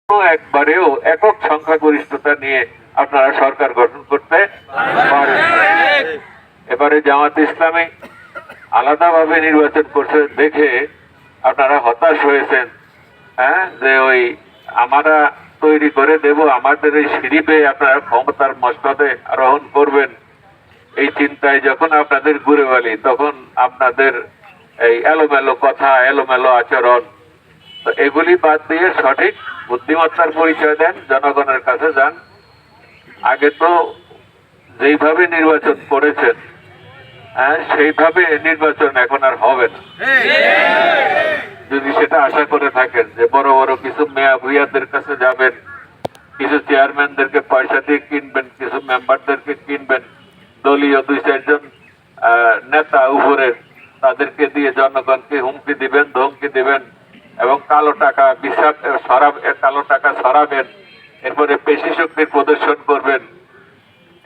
একবারেও একক সংখ্যাগরিষ্ঠতা নিয়ে আপনারা সরকার গঠন করতে পারেন। এবারে জামাত ইসলামী আলাদাভাবে নির্বাচন করছে দেখে আপনারা হতাশ হয়েছেন, যে ওই আমরা তৈরি করে দেব, আমাদের এই সিঁড়ি পেয়ে আপনারা ক্ষমতার মসনদে আরোহণ করবেন, এই চিন্তায় যখন আপনাদের ঘুরে বলি তখন আপনাদের এই এলোমেলো কথা, এলোমেলো আচরণ, তো এগুলি বাদ দিয়ে সঠিক বুদ্ধিমত্তার পরিচয় দেন, জনগণের কাছে যান। আগে তো যেইভাবে নির্বাচন করেছেন সেইভাবে নির্বাচন এখন আর হবে না। যদি সেটা আশা করে থাকেন যে বড় বড় কিছু মেয়া ভুইয়াদের কাছে যাবেন, কিছু চেয়ারম্যানদেরকে পয়সা দিয়ে কিনবেন, কিছু মেম্বারদেরকে কিনবেন, দলীয় 2-4 জন নেতা উপরের, তাদেরকে দিয়ে জনগণকে হুমকি দিবেন, ধমকি দিবেন এবং কালো টাকা সরাবেন, এরপরে পেশি শক্তির প্রদর্শন করবেন।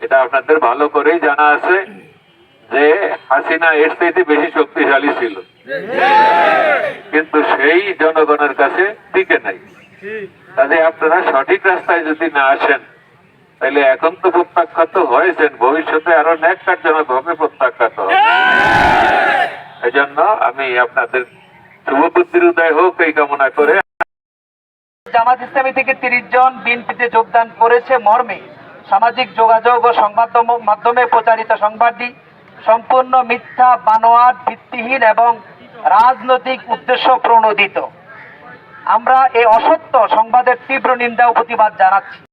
এটা আপনাদের ভালো করেই জানা আছে যে হাসিনা এর চাইতে বেশি শক্তিশালী ছিল, কিন্তু সেই জনগণের কাছে টিকে নাই। তাহলে আপনারা সঠিক রাস্তায় যদি না আসেন, তাহলে এখন তো প্রত্যাখ্যাত হয়েছেন, ভবিষ্যতে আরো ন্যাক্কারজনক ভাবে প্রত্যাখ্যাত হবে। এই জন্য আমি আপনাদের শুভ বুদ্ধির উদয় হোক এই কামনা করে। জামাত ইসলামী থেকে 30 জন বিএনপিতে যোগদান করেছে মর্মে সামাজিক যোগাযোগ ও সংবাদ মাধ্যমে প্রচারিত সংবাদটি সম্পূর্ণ মিথ্যা, বানোয়াট, ভিত্তিহীন এবং রাজনৈতিক উদ্দেশ্য প্রণোদিত। আমরা এই অসত্য সংবাদের তীব্র নিন্দা ও প্রতিবাদ জানাচ্ছি।